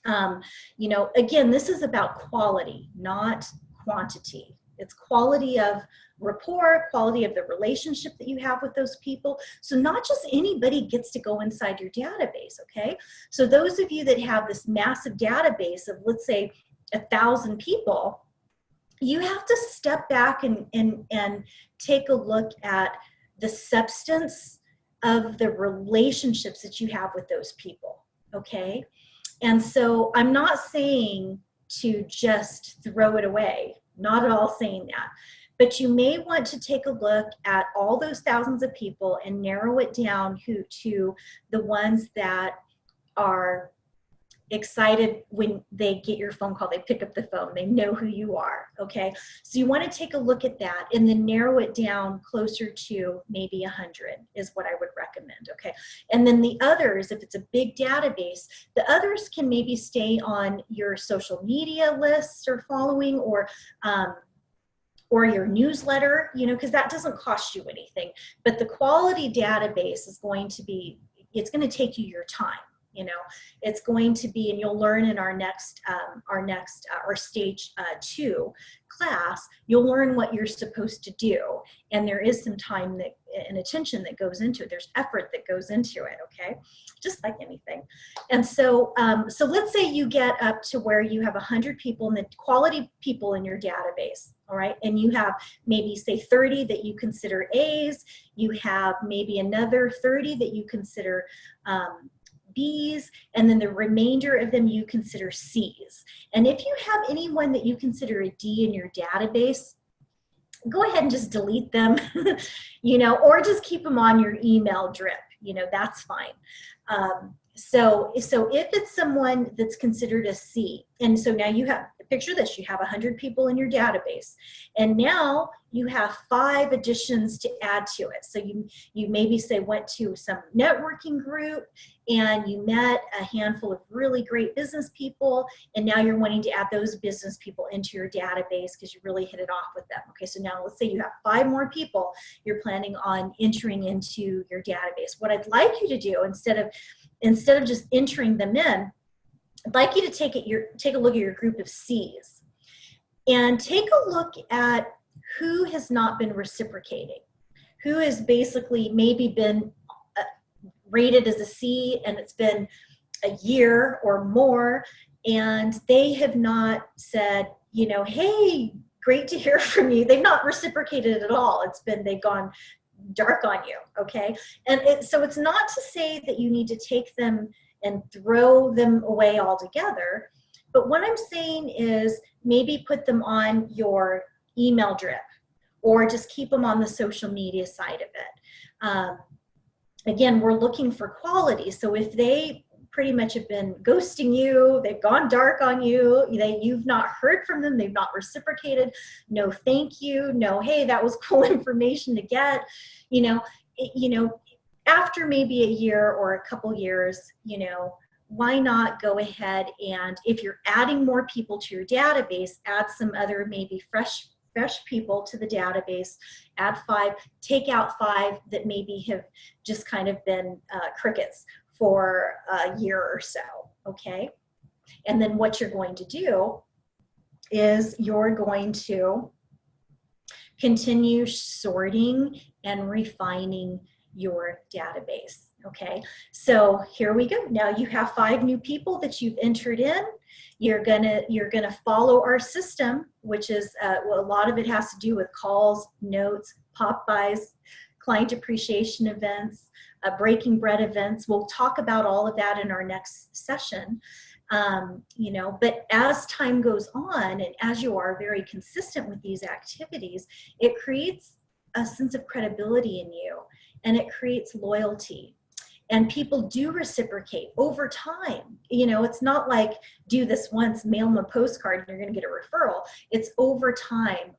Again, this is about quality, not quantity. It's quality of rapport, quality of the relationship that you have with those people. So not just anybody gets to go inside your database, okay? So those of you that have this massive database of, let's say, 1,000 people, you have to step back and take a look at the substance of the relationships that you have with those people, okay? And so I'm not saying to just throw it away, not at all saying that. But you may want to take a look at all those thousands of people and narrow it down to the ones that are excited when they get your phone call. They pick up the phone. They know who you are, okay? So you want to take a look at that and then narrow it down closer to maybe 100 is what I would recommend, okay? And then the others, if it's a big database, the others can maybe stay on your social media lists or following, or your newsletter, because that doesn't cost you anything. But the quality database is going to be, it's going to take you your time. You know, it's going to be, and you'll learn in our stage 2 class, you'll learn what you're supposed to do. And there is some time and attention that goes into it. There's effort that goes into it, okay? Just like anything. And so, so let's say you get up to where you have 100 people, and the quality people in your database, all right? And you have maybe, say, 30 that you consider A's, you have maybe another 30 that you consider B's, and then the remainder of them you consider C's. And if you have anyone that you consider a D in your database, go ahead and just delete them, you know, or just keep them on your email drip, you know, that's fine. So if it's someone that's considered a C, and so now you have, picture this, you have 100 people in your database, and now you have 5 additions to add to it. So you maybe say went to some networking group and you met a handful of really great business people, and now you're wanting to add those business people into your database because you really hit it off with them. Okay, so now let's say you have 5 more people you're planning on entering into your database. What I'd like you to do, instead of just entering them in, I'd like you to take a look at your group of C's and take a look at who has not been reciprocating, who has basically maybe been rated as a C and it's been a year or more, and they have not said, you know, hey, great to hear from you. They've not reciprocated at all. They've gone dark on you, okay? And so it's not to say that you need to take them and throw them away altogether, but what I'm saying is maybe put them on your email drip, or just keep them on the social media side of it. Again, we're looking for quality, so if they pretty much have been ghosting you, they've gone dark on you, you've not heard from them, they've not reciprocated, no thank you, no hey, that was cool information to get, you know, after maybe a year or a couple years, you know, why not go ahead and, if you're adding more people to your database, add some other maybe fresh people to the database, add 5, take out 5 that maybe have just kind of been crickets for a year or so, okay? And then what you're going to do is you're going to continue sorting and refining your database, okay? So here we go. Now you have 5 new people that you've entered in. You're gonna follow our system, which is well, a lot of it has to do with calls, notes, pop-bys, client appreciation events, breaking bread events. We'll talk about all of that in our next session. You know, but as time goes on, and as you are very consistent with these activities, it creates a sense of credibility in you, and it creates loyalty. And people do reciprocate over time. You know, it's not like do this once, mail them a postcard, and you're going to get a referral. It's over time,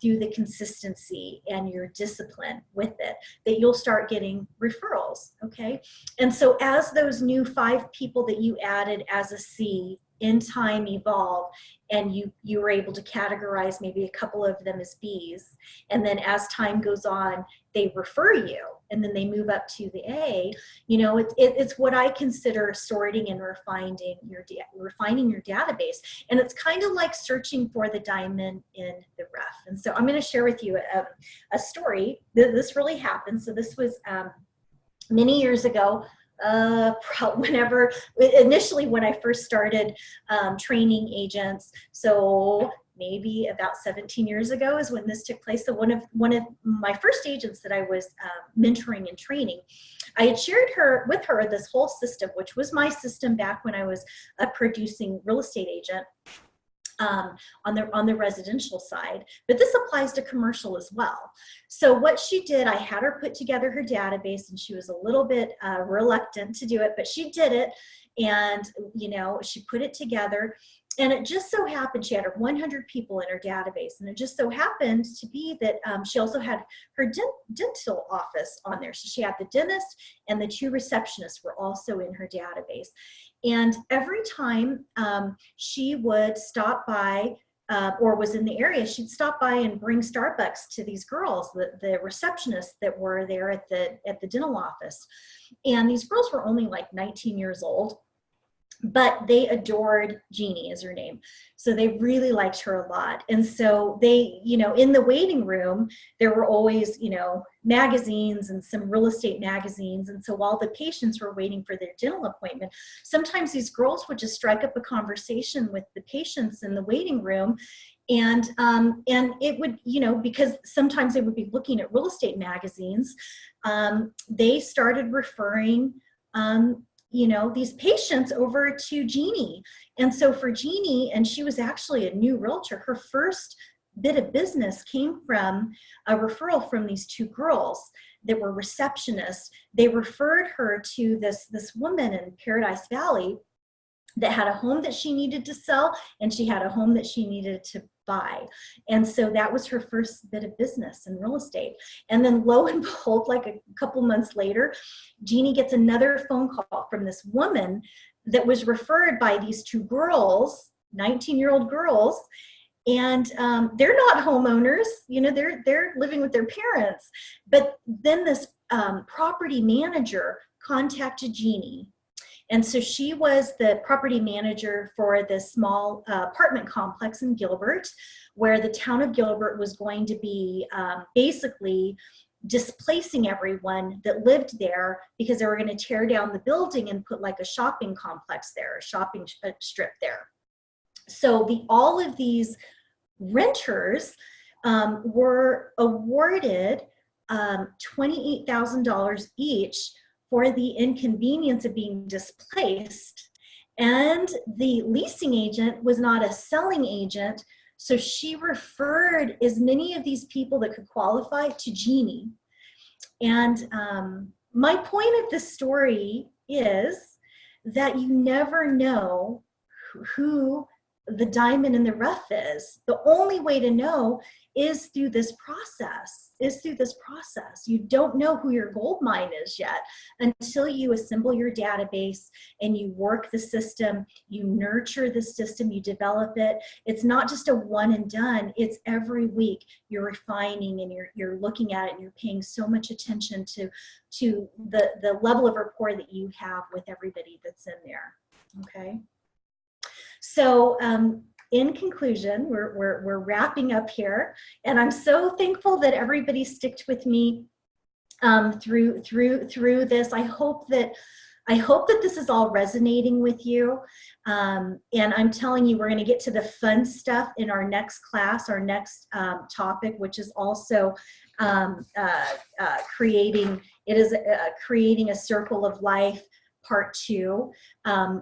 through the consistency and your discipline with it, that you'll start getting referrals, okay? And so as those new 5 people that you added as a C in time evolve, and you were able to categorize maybe a couple of them as Bs, and then as time goes on, they refer you, and then they move up to the A, you know, it's what I consider sorting and refining your database. And it's kind of like searching for the diamond in the rough. And so I'm going to share with you a story. This really happened. So this was many years ago. Initially when I first started training agents, so maybe about 17 years ago is when this took place. So one of my first agents that I was mentoring and training, I had shared with her this whole system, which was my system back when I was a producing real estate agent. On the residential side, but this applies to commercial as well. So what she did, I had her put together her database, and she was a little bit reluctant to do it, but she did it, and you know, she put it together. And it just so happened she had 100 people in her database, and it just so happened to be that she also had her dental office on there. So she had the dentist and the 2 receptionists were also in her database. And every time she would stop by or was in the area, she'd stop by and bring Starbucks to these girls, the receptionists that were there at the dental office. And these girls were only like 19 years old, but they adored Jeannie, is her name. So they really liked her a lot. And so they, you know, in the waiting room, there were always, you know, magazines and some real estate magazines. And so while the patients were waiting for their dental appointment, sometimes these girls would just strike up a conversation with the patients in the waiting room. And it would, you know, because sometimes they would be looking at real estate magazines, they started referring, you know, these patients over to Jeannie. And so for Jeannie, and she was actually a new realtor, her first bit of business came from a referral from these two girls that were receptionists. They referred her to this woman in Paradise Valley that had a home that she needed to sell, and she had a home that she needed to buy. And so that was her first bit of business in real estate. And then lo and behold, like a couple months later, Jeannie gets another phone call from this woman that was referred by these two girls, 19-year-old girls. And they're not homeowners, you know, they're living with their parents. But then this property manager contacted Jeannie. And so she was the property manager for this small apartment complex in Gilbert, where the town of Gilbert was going to be basically displacing everyone that lived there, because they were going to tear down the building and put like a shopping complex there, a shopping strip there. So all of these renters were awarded $28,000 each for the inconvenience of being displaced. And the leasing agent was not a selling agent, so she referred as many of these people that could qualify to Jeannie. And my point of this story is that you never know who the diamond in the rough is. The only way to know is through this process, You don't know who your gold mine is yet until you assemble your database and you work the system, you nurture the system, you develop it. It's not just a one and done, it's every week you're refining and you're looking at it, and you're paying so much attention to the level of rapport that you have with everybody that's in there, okay? So in conclusion, we're wrapping up here, and I'm so thankful that everybody sticked with me through this. I hope that this is all resonating with you, and I'm telling you, we're going to get to the fun stuff in our next class, our next topic, which is also creating a circle of life. Part 2.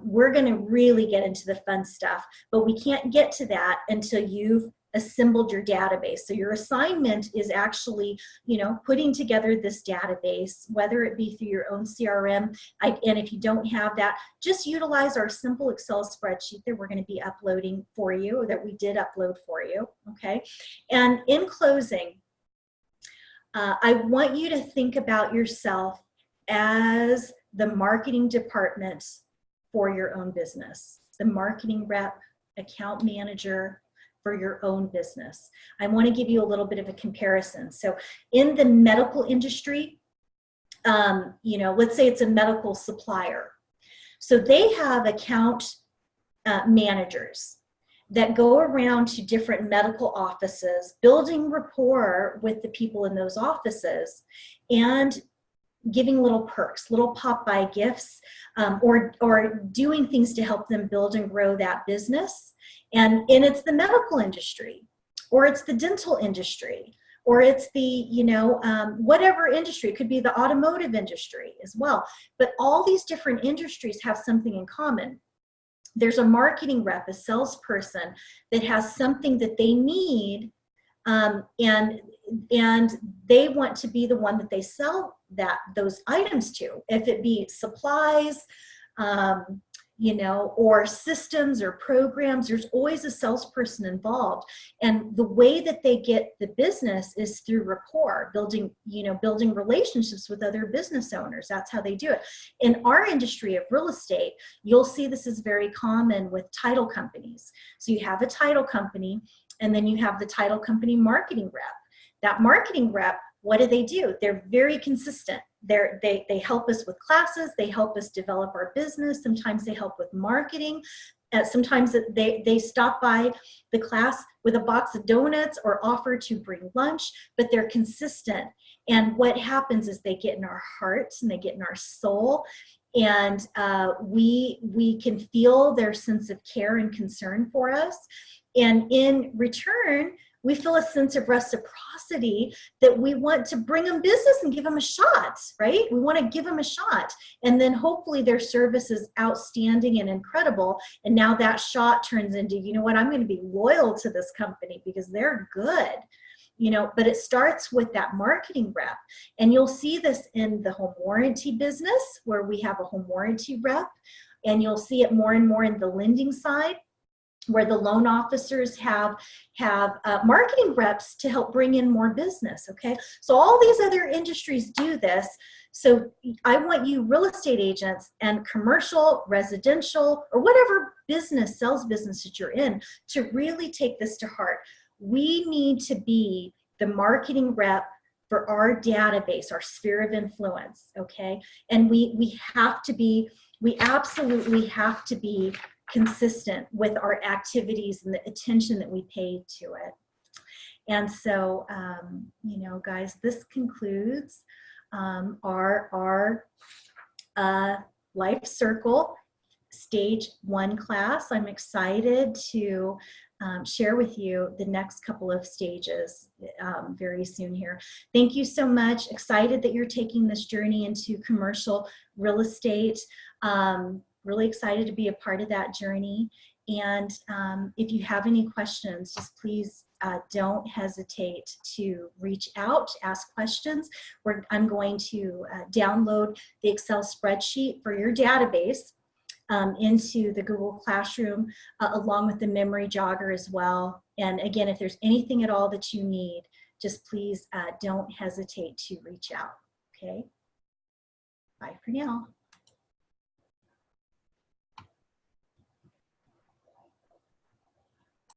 We're going to really get into the fun stuff, but we can't get to that until you've assembled your database. So your assignment is actually, you know, putting together this database, whether it be through your own CRM. And if you don't have that, just utilize our simple Excel spreadsheet that we're going to be uploading for you, or that we did upload for you. Okay. And in closing, I want you to think about yourself as the marketing department for your own business, the marketing rep, account manager for your own business. I want to give you a little bit of a comparison. So in the medical industry, you know, let's say it's a medical supplier. So they have account managers that go around to different medical offices, building rapport with the people in those offices, and giving little perks, little pop-by gifts, or doing things to help them build and grow that business. And it's the medical industry, or it's the dental industry, or it's the, you know, whatever industry. It could be the automotive industry as well. But all these different industries have something in common. There's a marketing rep, a salesperson that has something that they need, and they want to be the one that they sell those items to. If it be supplies, you know, or systems or programs. There's always a salesperson involved. And the way that they get the business is through rapport, building, you know, building relationships with other business owners. That's how they do it. In our industry of real estate, you'll see this is very common with title companies. So you have a title company, and then you have the title company marketing rep. That marketing rep, what do? They're very consistent. They help us with classes. They help us develop our business. Sometimes they help with marketing. Sometimes they stop by the class with a box of donuts or offer to bring lunch, but they're consistent. And what happens is they get in our hearts and they get in our soul, and we can feel their sense of care and concern for us. And in return, we feel a sense of reciprocity that we want to bring them business and give them a shot, right? We want to give them a shot. And then hopefully their service is outstanding and incredible. And now that shot turns into, you know what, I'm going to be loyal to this company because they're good. You know, but it starts with that marketing rep. And you'll see this in the home warranty business where we have a home warranty rep. And you'll see it more and more in the lending side, where the loan officers have marketing reps to help bring in more business, okay? So all these other industries do this. So I want you real estate agents and commercial, residential, or whatever business, sales business that you're in, to really take this to heart. We need to be the marketing rep for our database, our sphere of influence, okay? And we absolutely have to be consistent with our activities and the attention that we pay to it. And so, you know, guys, this concludes our Life Circle Stage 1 class. I'm excited to share with you the next couple of stages very soon here. Thank you so much. Excited that you're taking this journey into commercial real estate. Really excited to be a part of that journey. And if you have any questions, just please don't hesitate to reach out, ask questions. I'm going to download the Excel spreadsheet for your database into the Google Classroom along with the memory jogger as well. And again, if there's anything at all that you need, just please don't hesitate to reach out, okay? Bye for now.